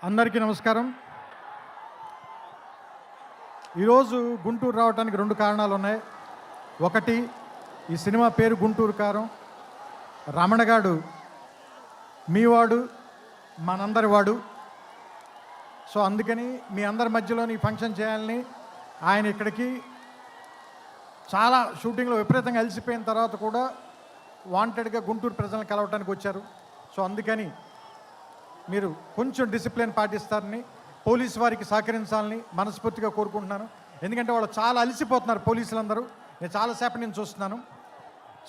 అందరికీ నమస్కారం. ఈరోజు గుంటూరు రావడానికి రెండు కారణాలు ఉన్నాయి. ఒకటి, ఈ సినిమా పేరు గుంటూరు కారం. రమణగాడు మీవాడు, మనందరి వాడు. సో అందుకని మీ అందరి మధ్యలోని ఫంక్షన్ చేయాలని ఆయన ఇక్కడికి చాలా షూటింగ్లో విపరీతంగా అలసిపోయిన తర్వాత కూడా వాంటెడ్గా గుంటూరు ప్రజలను కలవటానికి వచ్చారు. సో అందుకని మీరు కొంచెం డిసిప్లిన్ పాటిస్తారని, పోలీసు వారికి సహకరించాలని మనస్ఫూర్తిగా కోరుకుంటున్నాను. ఎందుకంటే వాళ్ళు చాలా అలసిపోతున్నారు పోలీసులందరూ. నేను చాలాసేపటి నుంచి చూస్తున్నాను.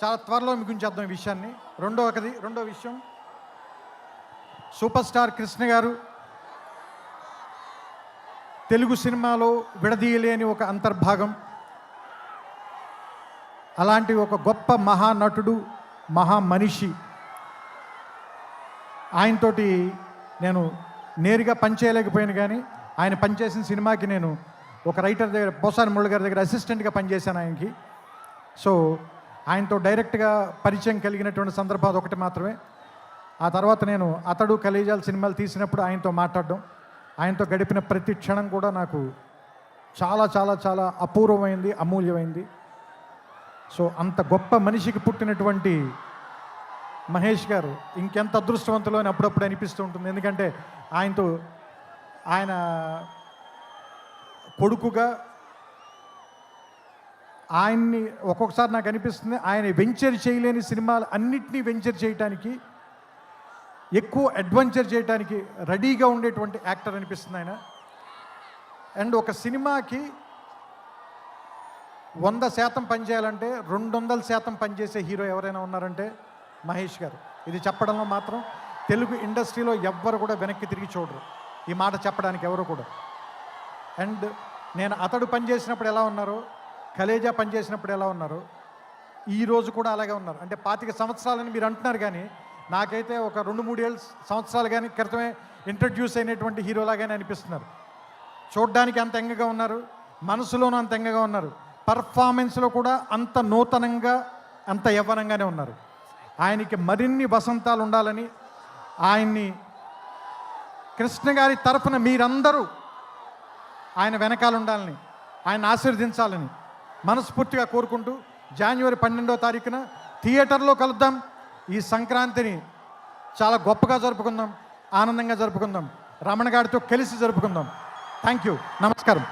చాలా త్వరలో ముగించేద్దాం ఈ విషయాన్ని. రెండో విషయం, సూపర్ స్టార్ కృష్ణ గారు తెలుగు సినిమాలో విడదీయలేని ఒక అంతర్భాగం. అలాంటి ఒక గొప్ప మహానటుడు, మహామనిషి. ఆయనతోటి నేను నేరుగా పనిచేయలేకపోయాను, కానీ ఆయన పనిచేసిన సినిమాకి నేను ఒక రైటర్ దగ్గర, పోసాని మురళి గారి దగ్గర అసిస్టెంట్గా పనిచేశాను ఆయనకి. సో ఆయనతో డైరెక్ట్గా పరిచయం కలిగినటువంటి సందర్భాలు ఒకటి మాత్రమే. ఆ తర్వాత నేను అతడు కలేజాల సినిమాలు తీసినప్పుడు ఆయనతో మాట్లాడడం, ఆయనతో గడిపిన ప్రతి క్షణం కూడా నాకు చాలా చాలా చాలా అపూర్వమైంది, అమూల్యమైంది. సో అంత గొప్ప మనిషికి పుట్టినటువంటి మహేష్ గారు ఇంకెంత అదృష్టవంతులు అని అప్పుడప్పుడు అనిపిస్తూ ఉంటుంది. ఎందుకంటే ఆయన కొడుకుగా ఆయన్ని ఒక్కొక్కసారి నాకు అనిపిస్తుంది, ఆయన వెంచర్ చేయలేని సినిమాలు అన్నిటినీ వెంచర్ చేయడానికి, ఎక్కువ అడ్వెంచర్ చేయడానికి రెడీగా ఉండేటువంటి యాక్టర్ అనిపిస్తుంది ఆయన. అండ్ ఒక సినిమాకి 100% పనిచేయాలంటే 200% పనిచేసే హీరో ఎవరైనా ఉన్నారంటే మహేష్ గారు. ఇది చెప్పడంలో మాత్రం తెలుగు ఇండస్ట్రీలో ఎవ్వరు కూడా వెనక్కి తిరిగి చూడరు, ఈ మాట చెప్పడానికి ఎవరు కూడా. అండ్ నేను అతడు పనిచేసినప్పుడు ఎలా ఉన్నారో, కలేజా పనిచేసినప్పుడు ఎలా ఉన్నారో, ఈరోజు కూడా అలాగే ఉన్నారు. అంటే 25 సంవత్సరాలని మీరు అంటున్నారు, కానీ నాకైతే ఒక 2-3 సంవత్సరాలు కానీ క్రితమే ఇంట్రడ్యూస్ అయినటువంటి హీరోలాగానే అనిపిస్తున్నారు. చూడ్డానికి అంత ఎంగగా ఉన్నారు, మనసులోనూ అంత ఎంగగా ఉన్నారు, పర్ఫార్మెన్స్లో కూడా అంత నూతనంగా, అంత యవ్వనంగానే ఉన్నారు. ఆయనకి మరిన్ని వసంతాలు ఉండాలని, ఆయన్ని కృష్ణ గారి తరఫున మీరందరూ ఆయన వెనకాల ఉండాలని, ఆయన ఆశీర్వదించాలని మనస్ఫూర్తిగా కోరుకుంటూ, జనవరి 12వ తారీఖున థియేటర్లో కలుద్దాం. ఈ సంక్రాంతిని చాలా గొప్పగా జరుపుకుందాం, ఆనందంగా జరుపుకుందాం, రమణ గారితో కలిసి జరుపుకుందాం. థ్యాంక్ యూ, నమస్కారం.